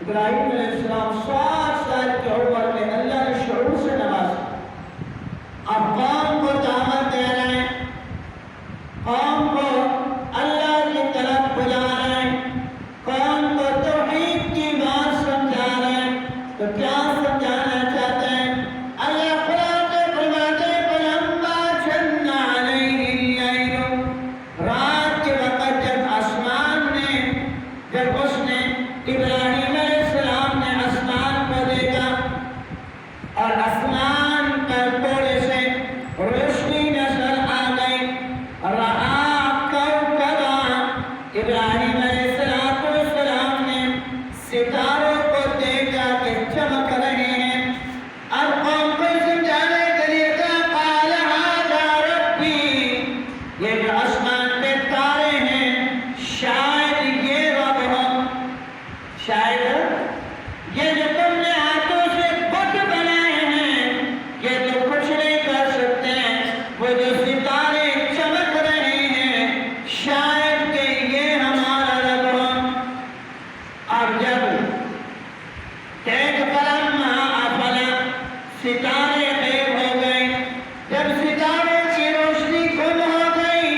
ابراہیم علیہ السلام 60 سال کی عمر میں اللہ نے شعور سے نوازا. اب قوم کو دعوت دے رہے ہیں، قوم کو اللہ کی طرف بلا رہے ہیں، قوم کو توحید کی بات سمجھا رہے ہیں. تو کیا سمجھانا چاہتے ہیں؟ اللہ قرآن فرماتے ہیں فَلَمَّا جَنَّ عَلَيْهِ اللَّيْلُ، رات کے وقت جب آسمان نے، جب اس نے ابراہیم علیہ السلام نے آسمان کو دیکھا اور آسمان پر تھوڑے سے روشنی نظر آ گئی، رَآ كَوْكَبًا، ابراہیم علیہ السلام نے ستاروں کو دیکھا کہ چمک رہے ہیں. اب قوم کو سمجھانے کے لیے کہا قَالَ هَذَا رَبِّي، یہ جو آسمان پہ تارے ہیں شاید یہ رب ہو، شاید یہ جو تم نے ہاتھوں سے بت بنائے ہیں یہ تو کچھ نہیں کر سکتے ہیں. وہ جو ستارے چمک رہے ہیں شاید کہ یہ ہمارا رب ہو. اب جب فلما افلا، ستارے غیب ہو گئے، جب ستاروں کی روشنی گم ہو گئی،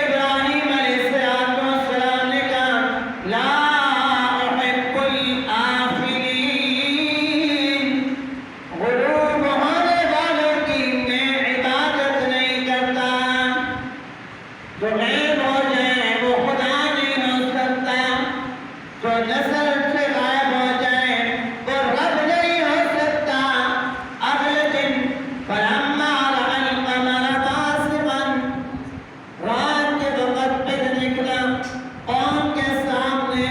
ابراہیم علیہ السلام نے کہا لا احب الآفلین، غروب ہونے والوں کی میں عبادت نہیں کرتا. جو غیب ہو جائے وہ خدا نہیں ہو سکتا، جو نظر سے غائب ہو جائے وہ رب نہیں ہو سکتا. اگلے دن فلما رأى القمر بازغا، رات کے وقت بدر نکلا قوم کے سامنے،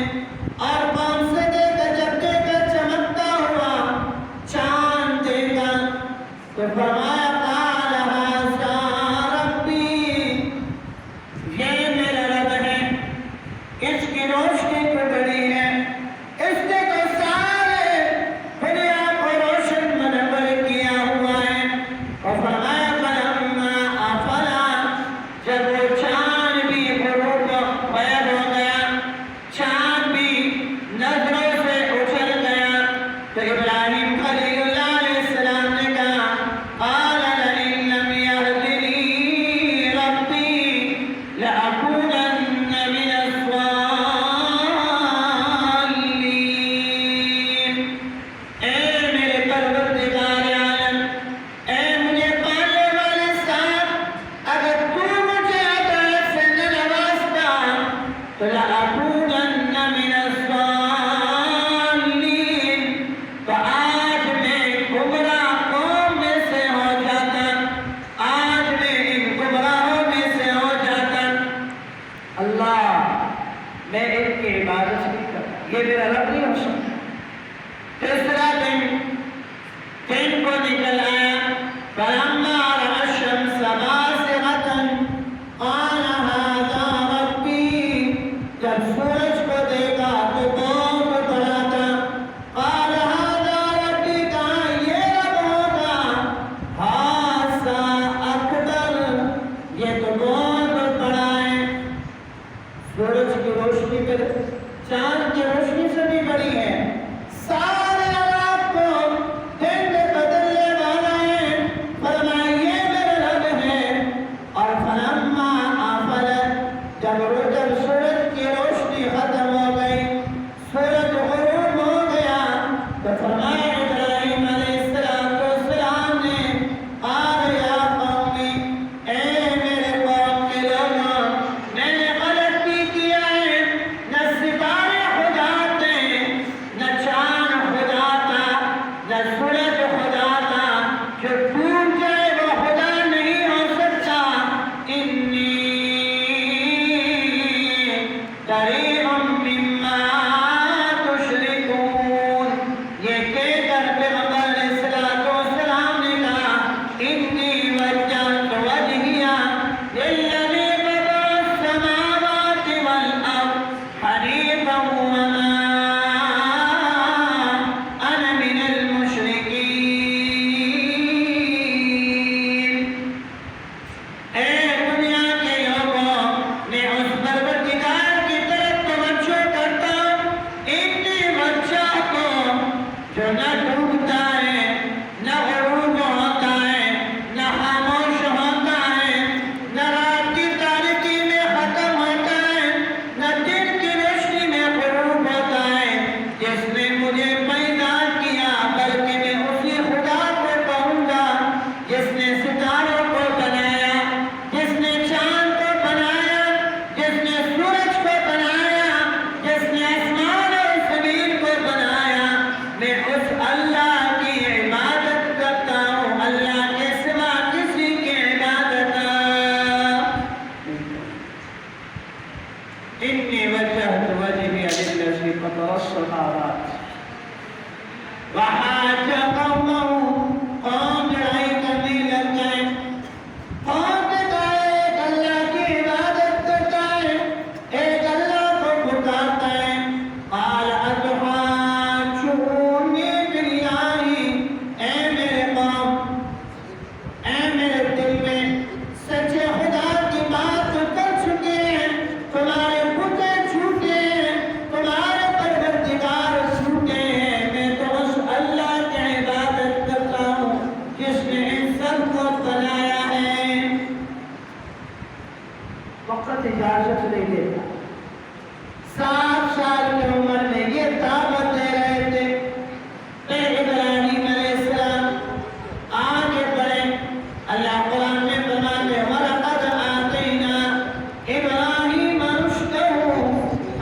اور قوم سے دیکھا، جب دیکھا چمکتا ہوا چاند دیکھا تو فرمایا قال هذا ربی، یہ میرا رب ہے، اس کی روشنی تو بڑی ہے، اس نے تو سارے دنیا کو روشن منور کیا ہوا ہے. اور فرمایا فلما افلا، جب وہ چاند بھی غروب غائب ہو گیا، چاند بھی نظروں سے اچھل گیا، تو ابراہیم خلیل اللہ علیہ السلام نے کہا قال لئن لم يهدني ربي لأكونن من الضالين. اے میرے پروردگار عالم، اے مجھے پالنے والے صاحب، اگر تو مجھے ہدایت سے نہ نوازتا تو لأكونن من الضالين، تو آج میں گمراہ قوم میں سے ہو جاتا، آج میں ان گمراہوں میں سے ہو جاتا. اللہ، میں ان کی عبادت نہیں کرتا، یہ میرا رب نہیں ہو سکتا. تیسرا دن کو نکل آیا، فلما رأى الشمس بازغة قال هذا ربی، جب سورج کو دیکھا تو بہت بڑا تھا، قال هذا ربی، کہا یہ رب ہوگا، هذا اکبر، یہ تو بہت بڑا ہے. سورج کی روشنی پہ چاند کی روشنی سے بھی بڑی ہے. سارے آپ کو دن میں بدلنے والا وحاج قومه قوم لڑائی کرنے لگ گئے قوم کا ایک اللہ کی عبادت کرتا ہے ایک اللہ کو پکارتا ہے قال اتحاجونی باللہ اے میرے قوم اے میرے دل میں سچے خدا کی بات کر چکے ہیں تمہارے بتیں چھوٹے ہیں تمہارے پروردگار چھوٹے ہیں میں تو اس اللہ کی عبادت کرتا ہوں جس نے ان سب کو بنایا ہے وقت اجازت نہیں دیتا 7 سال کی عمر میں یہ دعوت دے رہے تھے اے ابراہیم علیہ السلام آگے بڑھے اللہ قرآن میں فرماتے ہیں وَلَقَدْ آتَيْنَا إِبْرَاهِيمَ رُشْدَهُ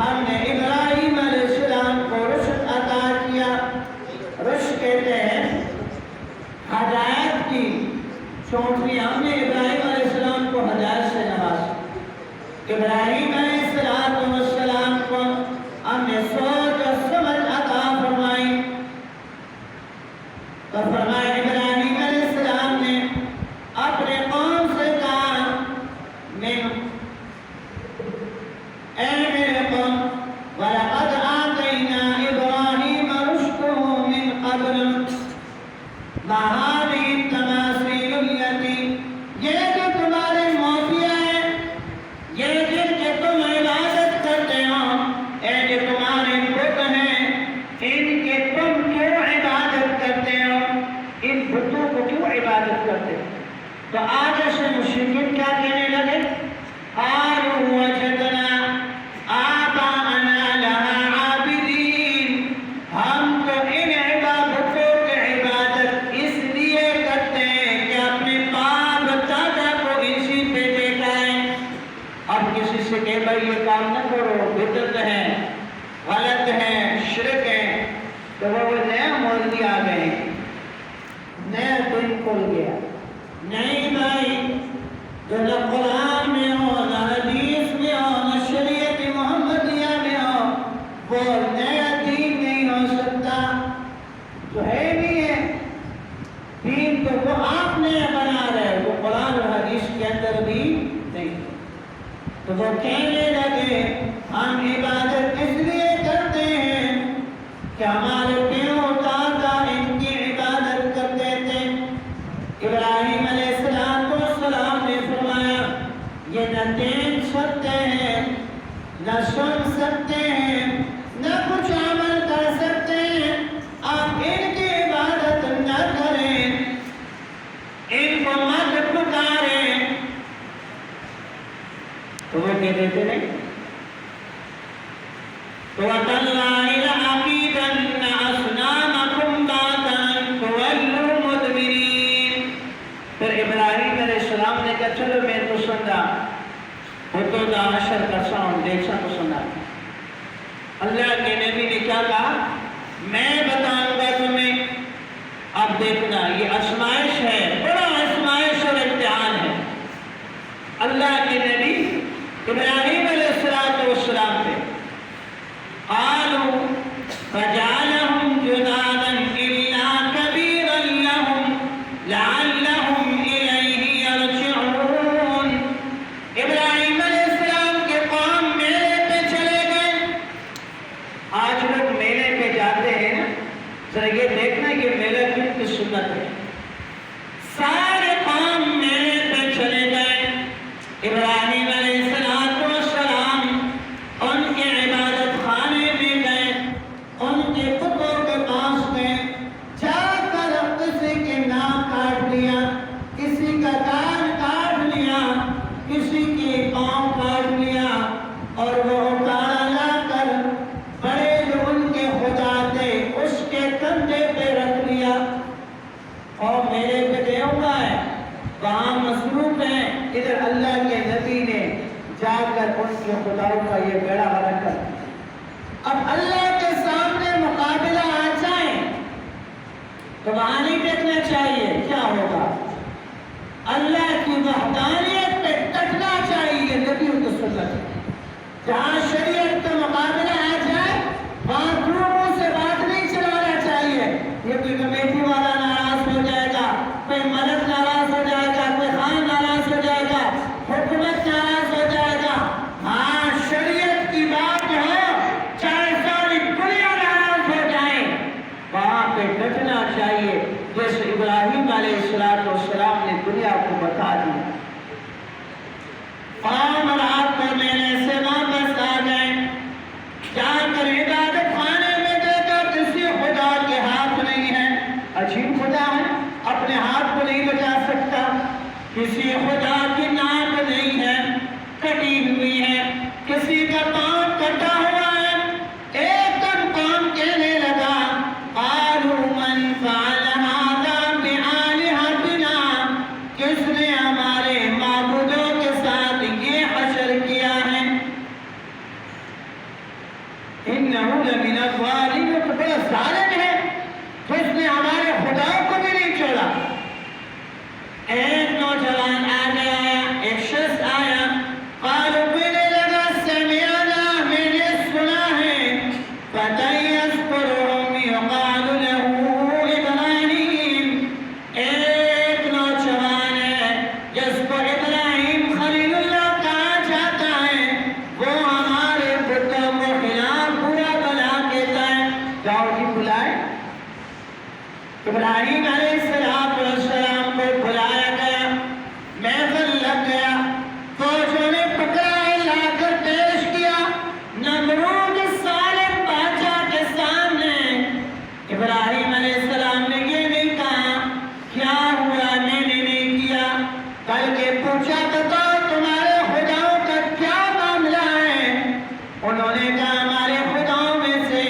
ہم نے ابراہیم علیہ السلام کو رشد عطا کیا رشد کہتے ہیں ہدایت کی چونٹی ہم نے ابراہیم علیہ السلام کو ہدایت سے نوازا ابراہیم علیہ السلام کو ہم نے سوچ اور سمجھ عطا فرمائی تو فرمایا ابراہیم علیہ السلام نے اپنے قوم سے کہا اے میرے قوم وَلَقَدْ آتَيْنَا إِبْرَاهِيمَ رُشْدَهُ مِنْ قَبْلُ مَا هَٰذِهِ التَّمَاثِيلُ الَّتِي یہ جو تمہارے موتیاں ہیں یہ جن کے تم عبادت کرتے ہو اے جو تمہارے بت ہیں ان کے تم کیوں عبادت کرتے ہو ان بتوں کو کیوں عبادت کرتے ہو تو آج ایسے مشرکین کیا کہنے لگے قالوا وجدنا آباءنا لها عابدین ہم تو ان عبادتوں کی عبادت اس لیے کرتے ہیں کہ اپنے باپ دادا کو اسی پہ دیکھا ہے اب کسی سے کہ بھائی یہ کام نہ کرو بدعت ہے غلط ہے شرک ہے تو وہ نیا مولوی آ گئے نیا دن کھل گیا نہیں بھائی جو نہ قرآن میں ہو نہ حدیث میں ہو نہ شریعت محمدیہ میں ہو وہ نیا دین نہیں ہو سکتا جو ہے نہیں ہے دین تو وہ آپ نے بنا رہے وہ قرآن اور حدیث کے اندر بھی نہیں تو وہ کہنے لگے ہم عبادت اس لیے کرتے ہیں کہ ہمارے پیروں دادا ان کی عبادت کرتے تھے ابراہیم علیہ السلام نے فرمایا یہ نہ دیکھ سکتے ہیں نہ سن سکتے ہیں نہ کچھ عمل کر سکتے ہیں آپ ان کی عبادت نہ کریں ان کو مت پکاریں تو وہ کہتے تھے نہیں وَتَاللَّهِ لَأَكِيدَنَّ أَصْنَامَكُمْ بَعْدَ أَن تُوَلُّوا مُدْبِرِينَ پھر ابراہیم علیہ السلام نے کہا چلو میں تو سننا بتوں کا عشر کا ساؤنڈ دیکھا تو سنا اللہ کے نبی نے کیا کہا میں بتاؤں گا تمہیں اب دیکھنا یہ آزمائش ہے بڑا آزمائش اور امتحان ہے اللہ کے نبی ابراہیم علیہ السلام پہ قالوا فجعلهم جذاذا إلا كبيرا لهم لعلهم إليه يرجعون ابراہیم علیہ السلام کے قوم میلے پہ چلے گئے آج لوگ میلے پہ جاتے ہیں نا ذرا یہ دیکھنا کہ میلے کی سنت ہے سارے قوم میلے پہ چلے گئے ابراہیم علیہ السلام ان کے عبادت خانے میں گئے ان کے بتوں کے پاس گئے جا کر کسی کے ناک کاٹ لیا کسی کا کان کاٹ لیا کسی کی پاؤں کاٹ لیا اور وہ اتارا لا کر بڑے جو ان کے خدا تھے اس کے کندھے پہ رکھ لیا اور میرے پہ دیوگا ہے وہاں مصروف ہیں ادھر اللہ کے نبی نے جا کر ان کے خداؤں کا یہ بیڑا غرق کر اب اللہ کے سامنے مقابلہ آ جائیں تو وہاں نہیں دیکھنا چاہیے کیا ہوگا اللہ کی وحدانیت پہ ڈٹنا چاہیے نبیوں کی سنت جہاں شریعت کا مقابلہ آ جائے وہاں دونوں سے بات نہیں چلانا چاہیے سے ڈٹنا چاہیے جیسے ابراہیم علیہ السلام نے دنیا کو بتا دیا۔ قوم رات کو میلے سے واپس آ گئے، جا کر عبادت خانے میں دیکھا کسی خدا کے ہاتھ نہیں ہے، عجیب خدا ہے، اپنے ہاتھ کو نہیں بچا سکتا، کسی خدا کی ناک نہیں ہے، کٹی ہوئی ہے، کسی کا پاؤں کٹا ہوا ہے۔ ایک دم قوم کہنے لگا قالوا من فعل هذا بآلهتنا، کس نے ہمارے معبودوں کے ساتھ یہ حشر کیا ہے؟ انه لمن الظالمین، تو بڑا ظالم ہے جس نے ہمارے خداؤں کو بھی نہیں چھوڑا۔ ایک نوجوان آگے آیا، ایک شخص آیا، قالوا کہنے لگا سمعنا، میں نے سنا ہے، فتى يذكرهم يقال له ابراہیم، ایک نوجوان ہے جس کو ابراہیم خلیل اللہ کہا جاتا ہے، وہ ہمارے بتوں کے خلاف برا بلا کہتا ہے، جاؤ جی بلائے۔ ابراہیم علیہ السلام کو بلایا گیا، محفل لگ گیا، فوجوں نے پکڑا لا کر پیش کیا نمرود ظالم بادشاہ کے سامنے۔ ابراہیم علیہ السلام نے یہ نہیں کہا کیا ہوا میں نے نہیں کیا، بلکہ پوچھا بتاؤ تمہارے خداؤں کا کیا معاملہ ہے؟ انہوں نے کہا ہمارے خداؤں میں سے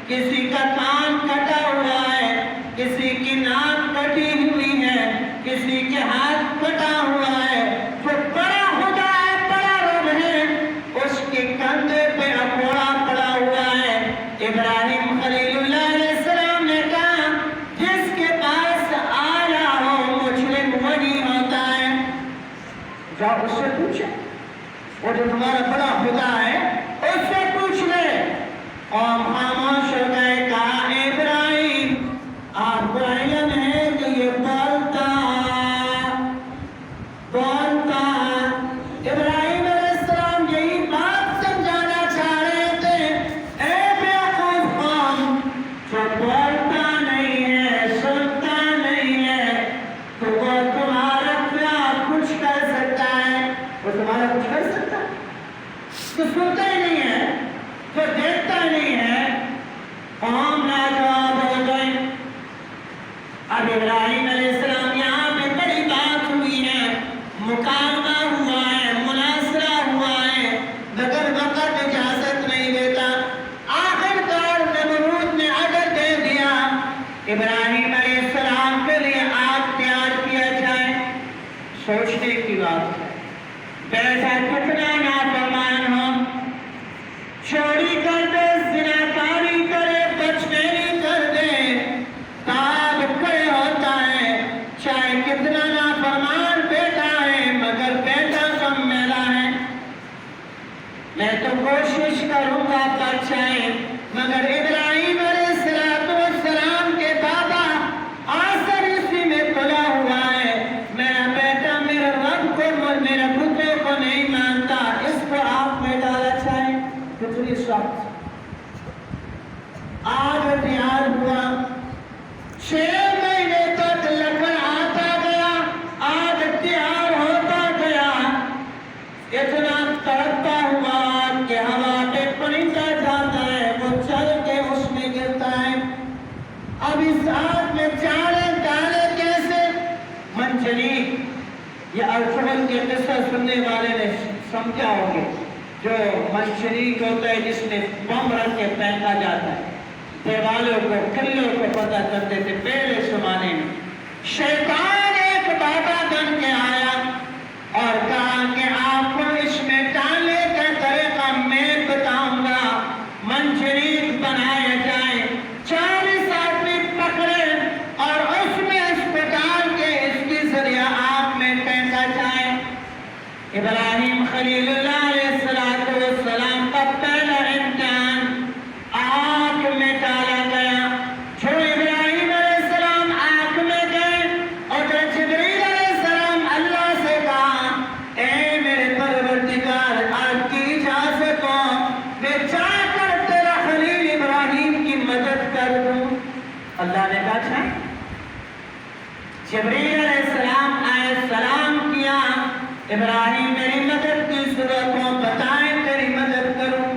کسی کا کان کٹا ہوا ہے، کسی کی ناک کٹی ہوئی ہے، کسی کے ہاتھ کٹا ہوا ہے، جو بڑا خدا ہے، بڑا رب ہے، اس کے کندھے پہ اکوڑا پڑا ہوا ہے۔ ابراہیم خلیل اللہ علیہ السلام نے کہا جس کے پاس آیا ہو مجرم وہی ہوتا ہے، جاؤ اس سے پوچھے، وہ جو تمہارا بڑا خدا ہے اس سے پوچھ لے۔ قوم خاموش ہو گئے، کہا ابراہیم آپ کو علم ہے کہ یہ بولتا۔ ابراہیم علیہ السلام یہی بات سمجھانا چاہ رہے تھے، اے بیوقوف قوم، جو بولتا نہیں ہے، سنتا نہیں ہے، تو وہ تمہارا کیا کچھ کر سکتا ہے؟ وہ تمہارا کچھ کر سکتا ہے؟ جو سنتا ہی نہیں ہے، جو دیکھتا نہیں ہے۔ قوم لاجواب ہو گئے۔ اب ابراہیم علیہ السلام یہاں پہ بڑی بات ہوئی ہے، مکالمہ ہوا ہے، مناظرہ ہوا ہے، مگر وقت اجازت نہیں دیتا۔ آخر کار نمرود نے آرڈر دے دیا ابراہیم علیہ السلام کے لیے آگ تیار کیا جائے۔ سوچنے کی بات ہے، بیٹا کتنا نافرمان ہو، چوری کر دے، زناکاری کرے، بچگیری کر دے، تاب کھڑے ہوتا ہے، چاہے کتنا نافرمان بیٹا ہے مگر بیٹا کم میرا ہے۔ میں تو کوشش کروں گا بچائیں، مگر ابراہیم علیہ السلام کے بابا آسر اسی میں پلا ہوا ہے، میرا بیٹا میرے رب کو، میرے بتوں کو نہیں مانتا، اس کو آپ میں ڈالا چاہیں۔ کتنی سخت آگ تیار ہوا، 6 مہینے تک لکڑ آتا گیا، آگ تیار ہوتا گیا، اتنا تڑپتا ہوا کہ ہوا پہ پرندہ جاتا ہے وہ چل کے اس میں گرتا ہے۔ اب اس آگ میں ڈالے کیسے؟ منجنیق، یہ ارطغرل کے قصہ سننے والے نے سمجھا ہوگے، جو منجنیق ہوتا ہے جس میں بم رکھ کے پھینکا جاتا ہے، دیوالوں کو، قلعوں کو پتہ کرتے تھے پہلے زمانے میں۔ شیطان ایک بابا بن کے آیا اور کہا کہ آپ کو اس میں ڈالنے کا طریقہ میں بتاؤں گا، منجنیق بنایا جائے، 40 آدمی پکڑے اور اس میں اس کو ڈال کے اس کے ذریعہ آگ میں پھینکا جائے۔ ابراہیم خلیل اللہ علیہ السلام کا پہلا امتحان آگ میں ڈالا گیا۔ جو ابراہیم علیہ السلام آگ میں گئے اور جبریل علیہ السلام اللہ سے کہا اے میرے پروردگار آپ کی اجازت ہو میں جا کر تیرا خلیل ابراہیم کی مدد کر دوں۔ اللہ نے کہا اچھا جبریل علیہ السلام آئے سلام کیا ابراہیم میری مدد کی صورت ہو بتائیں تیری مدد کروں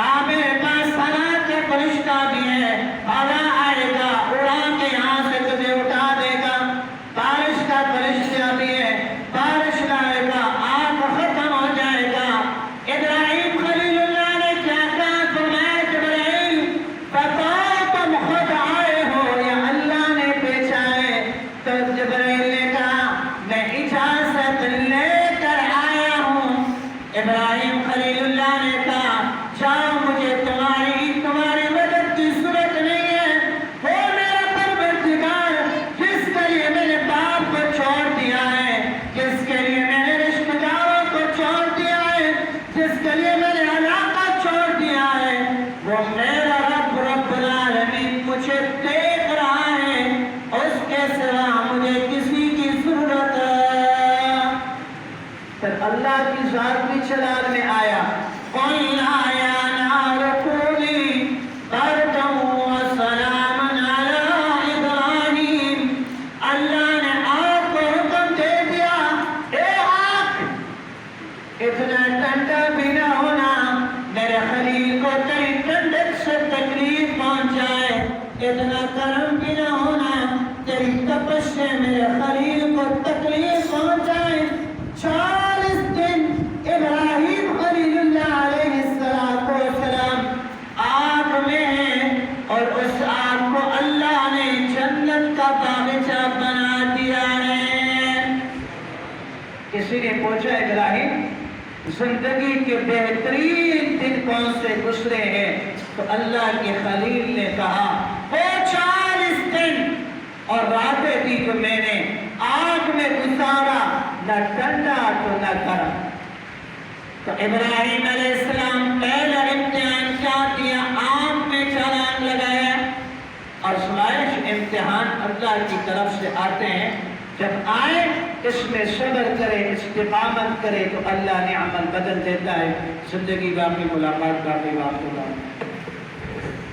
آپ میرے پاس صلاة کے فرشتہ بھی ہے آدھا آئے گا اڑا کے یہاں سے تجھے اٹھا دے گا بارش کا فرشتہ بھی ہے بارش لائے گا آگ ختم ہو جائے گا ابراہیم خلیل اللہ نے کیا کہا فرمایا جبرائیل بتاؤ تم خود آئے ہو یا اللہ نے بھیجا ہے تو جبرائیل نے کہا میں اجازت لے کر آیا ہوں ابراہیم خلیل اللہ نے کہا جاؤ مجھے تمہاری مدد کی ضرورت نہیں ہے وہ میرا پروردگار جس کے لیے میرے باپ کو چھوڑ دیا ہے جس کے لیے میں نے رشتہ داروں کو چھوڑ دیا ہے جس کے لیے میں نے علاقہ چھوڑ دیا ہے وہ میرا رب العالمین مجھے دیکھ رہا ہے اس کے سوا مجھے کسی کی ضرورت ہے پھر اللہ کی ذات بھی چلان میں آیا قُلْنَا يَا نَارُ كُونِي بَرْدًا وَسَلَامًا عَلَىٰ إِبْرَاهِيمَ اللہ نے آگ کو حکم دے دیا اے آگ اتنا ٹھنڈا بھی نہ ہونا میرے خلیل کو تیری ٹھنڈک سے تکلیف پہنچائے اتنا گرم بھی نہ ہونا تیری تپش سے میرے خلیل کو تکلیف پہنچائے 40 دن ابراہیم خلیل اللہ علیہ السلام آگ میں ہیں اور اس آگ کو اللہ نے جنت کا باغیچہ بنا دیا ہے کسی نے پوچھا ابراہیم زندگی کے بہترین دن کون سے گزرے ہیں تو اللہ کے خلیل نے کہا وہ 40 دن اور راتیں تھی جو میں نے آگ میں گزارا نہ ٹھنڈا تو نہ گرم تو ابراہیم علیہ السلام پہلا امتحان کیا دیا آگ میں چالان لگایا اور آزمائش امتحان اللہ کی طرف سے آتے ہیں جب آئے اس میں صبر کرے استقامت کرے تو اللہ نے عمل بدل دیتا ہے زندگی باقی ملاقات باقی